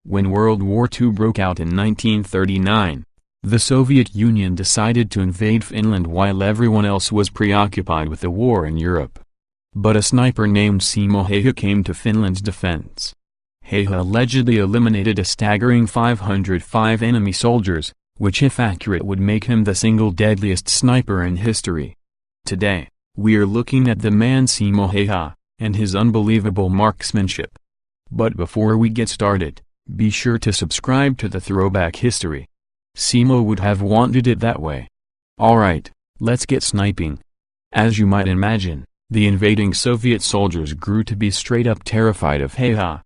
When World War II broke out in 1939, the Soviet Union decided to invade Finland while everyone else was preoccupied with the war in Europe. But a sniper named Simo Hayha came to Finland's defense. Hayha allegedly eliminated a staggering 505 enemy soldiers, which if accurate would make him the single deadliest sniper in history. Today, we are looking at the man Simo Hayha, and his unbelievable marksmanship. But before we get started, be sure to subscribe to the Throwback History. Simo would have wanted it that way. Alright, let's get sniping. As you might imagine, the invading Soviet soldiers grew to be straight up terrified of Hayha.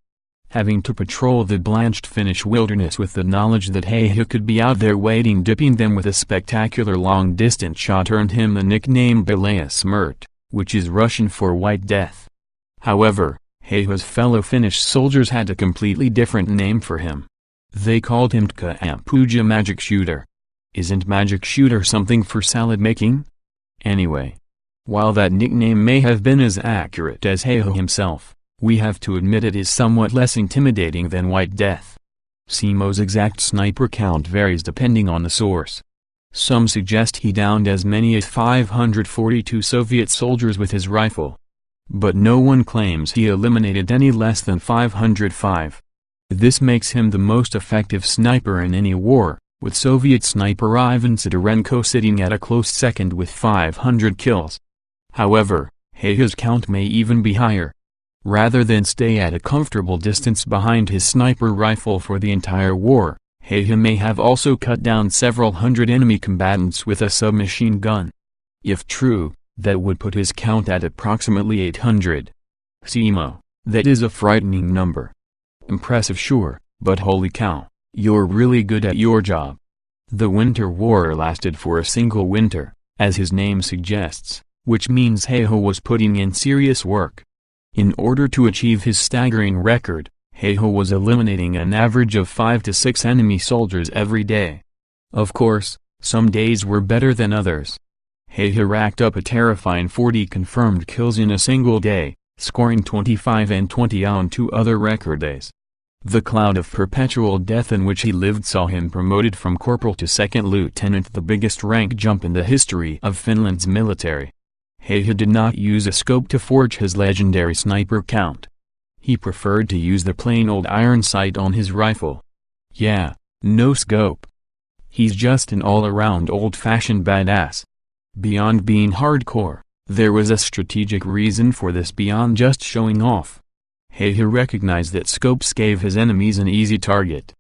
Having to patrol the blanched Finnish wilderness with the knowledge that Hayha could be out there waiting, dipping them with a spectacular long-distance shot earned him the nickname Belaya Smrt, which is Russian for White Death. However, Hayha's fellow Finnish soldiers had a completely different name for him. They called him Tka Ampuja Magic Shooter. Isn't magic shooter something for salad making? Anyway, while that nickname may have been as accurate as Hayha himself, we have to admit it is somewhat less intimidating than White Death. Simo's exact sniper count varies depending on the source. Some suggest he downed as many as 542 Soviet soldiers with his rifle. But no one claims he eliminated any less than 505. This makes him the most effective sniper in any war, with Soviet sniper Ivan Sidorenko sitting at a close second with 500 kills. However, Hayha's count may even be higher. Rather than stay at a comfortable distance behind his sniper rifle for the entire war, Hayha may have also cut down several hundred enemy combatants with a submachine gun. If true, that would put his count at approximately 800. Simo, that is a frightening number. Impressive sure, but holy cow, you're really good at your job. The Winter War lasted for a single winter, as his name suggests, which means Hayha was putting in serious work. In order to achieve his staggering record, Hayha was eliminating an average of 5 to 6 enemy soldiers every day. Of course, some days were better than others. Hayha racked up a terrifying 40 confirmed kills in a single day, scoring 25 and 20 on 2 other record days. The cloud of perpetual death in which he lived saw him promoted from corporal to second lieutenant, the biggest rank jump in the history of Finland's military. Hayha did not use a scope to forge his legendary sniper count. He preferred to use the plain old iron sight on his rifle. Yeah, no scope. He's just an all-around old-fashioned badass. Beyond being hardcore, there was a strategic reason for this beyond just showing off. Hayha recognized that scopes gave his enemies an easy target.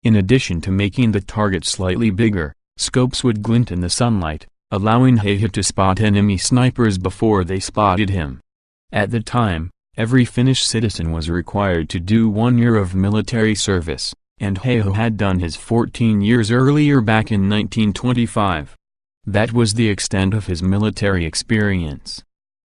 In addition to making the target slightly bigger, scopes would glint in the sunlight, allowing Hayha to spot enemy snipers before they spotted him. At the time, every Finnish citizen was required to do 1 year of military service, and Hayha had done his 14 years earlier back in 1925. That was the extent of his military experience.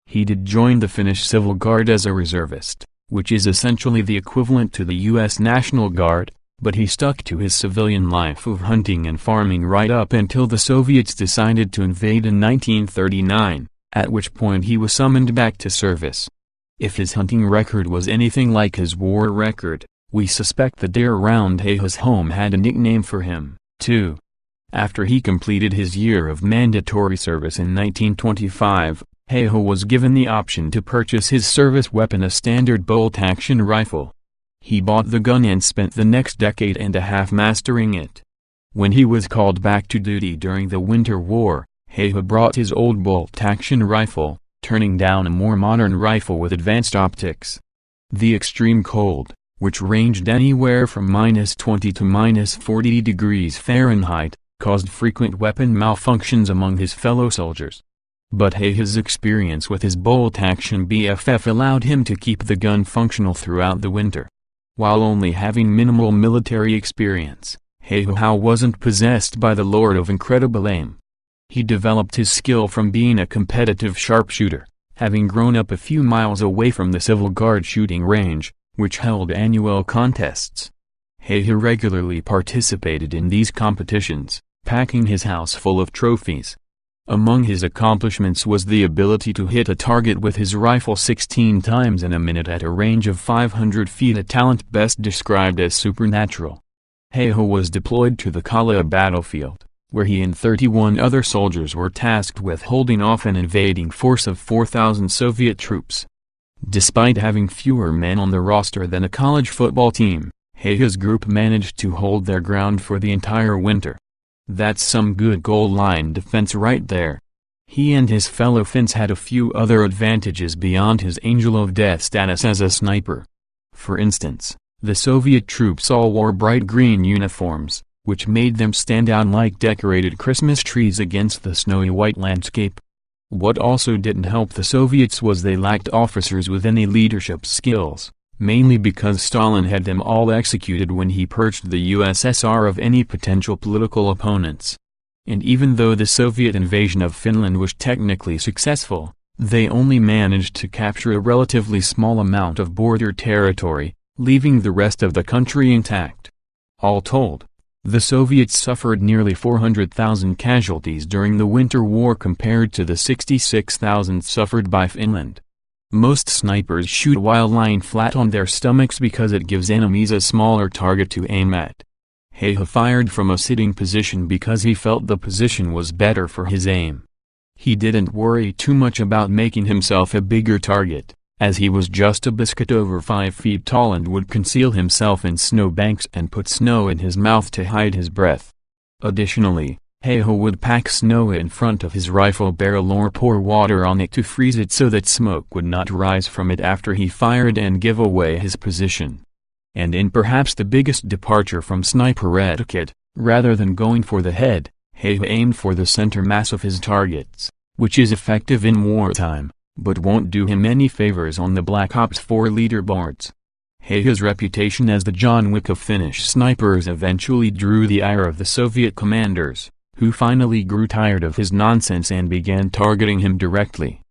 He did join the Finnish Civil Guard as a reservist, which is essentially the equivalent to the U.S. National Guard, but he stuck to his civilian life of hunting and farming right up until the Soviets decided to invade in 1939, at which point he was summoned back to service. If his hunting record was anything like his war record, we suspect the deer around Hayha's home had a nickname for him, too. After he completed his year of mandatory service in 1925, Hayha was given the option to purchase his service weapon, a standard bolt-action rifle. He bought the gun and spent the next decade and a half mastering it. When he was called back to duty during the Winter War, Hayha brought his old bolt-action rifle, turning down a more modern rifle with advanced optics. The extreme cold, which ranged anywhere from -20 to -40 degrees Fahrenheit, caused frequent weapon malfunctions among his fellow soldiers. But Hayha's experience with his bolt-action BFF allowed him to keep the gun functional throughout the winter. While only having minimal military experience, Hayha wasn't possessed by the lure of incredible aim. He developed his skill from being a competitive sharpshooter, having grown up a few miles away from the Civil Guard shooting range, which held annual contests. Hayha regularly participated in these competitions, packing his house full of trophies. Among his accomplishments was the ability to hit a target with his rifle 16 times in a minute at a range of 500 feet, a talent best described as supernatural. Hayha was deployed to the Kala battlefield, where he and 31 other soldiers were tasked with holding off an invading force of 4,000 Soviet troops. Despite having fewer men on the roster than a college football team, Hayha's group managed to hold their ground for the entire winter. That's some good goal line defense right there. He and his fellow Finns had a few other advantages beyond his Angel of Death status as a sniper. For instance, the Soviet troops all wore bright green uniforms, which made them stand out like decorated Christmas trees against the snowy white landscape. What also didn't help the Soviets was they lacked officers with any leadership skills, mainly because Stalin had them all executed when he purged the USSR of any potential political opponents. And even though the Soviet invasion of Finland was technically successful, they only managed to capture a relatively small amount of border territory, leaving the rest of the country intact. All told, the Soviets suffered nearly 400,000 casualties during the Winter War compared to the 66,000 suffered by Finland. Most snipers shoot while lying flat on their stomachs because it gives enemies a smaller target to aim at. Hayha fired from a sitting position because he felt the position was better for his aim. He didn't worry too much about making himself a bigger target, as he was just a biscuit over 5 feet tall and would conceal himself in snowbanks and put snow in his mouth to hide his breath. Additionally, Hayha would pack snow in front of his rifle barrel or pour water on it to freeze it so that smoke would not rise from it after he fired and give away his position. And in perhaps the biggest departure from sniper etiquette, rather than going for the head, Hayha aimed for the center mass of his targets, which is effective in wartime, but won't do him any favors on the Black Ops 4 leaderboards. Hayha's reputation as the John Wick of Finnish snipers eventually drew the ire of the Soviet commanders, who finally grew tired of his nonsense and began targeting him directly.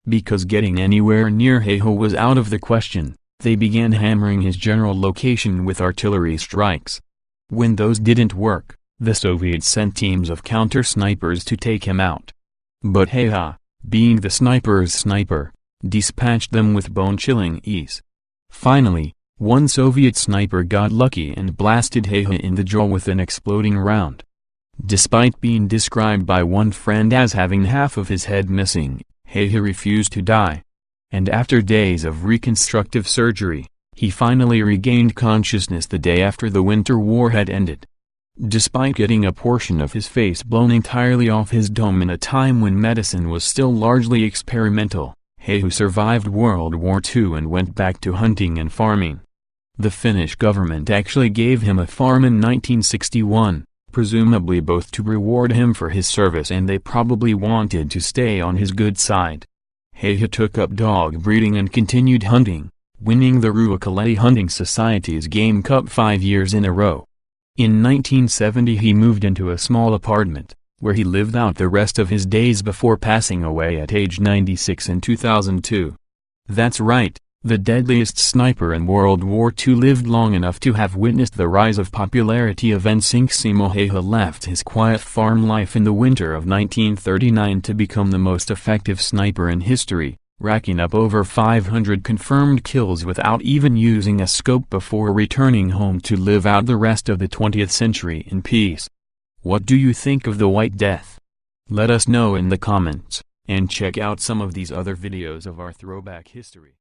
Because getting anywhere near Hayha was out of the question, they began hammering his general location with artillery strikes. When those didn't work, the Soviets sent teams of counter-snipers to take him out. But Hayha, being the sniper's sniper, dispatched them with bone-chilling ease. Finally, one Soviet sniper got lucky and blasted Hayha in the jaw with an exploding round. Despite being described by one friend as having half of his head missing, Hayha refused to die. And after days of reconstructive surgery, he finally regained consciousness the day after the Winter War had ended. Despite getting a portion of his face blown entirely off his dome in a time when medicine was still largely experimental, Hayha survived World War II and went back to hunting and farming. The Finnish government actually gave him a farm in 1961. Presumably both to reward him for his service and they probably wanted to stay on his good side. Hayha took up dog breeding and continued hunting, winning the Ruokaleti Hunting Society's Game Cup 5 years in a row. In 1970 he moved into a small apartment, where he lived out the rest of his days before passing away at age 96 in 2002. That's right. The deadliest sniper in World War II lived long enough to have witnessed the rise of popularity of NSYNC. Simo Hayha left his quiet farm life in the winter of 1939 to become the most effective sniper in history, racking up over 500 confirmed kills without even using a scope before returning home to live out the rest of the 20th century in peace. What do you think of the White Death? Let us know in the comments, and check out some of these other videos of our throwback history.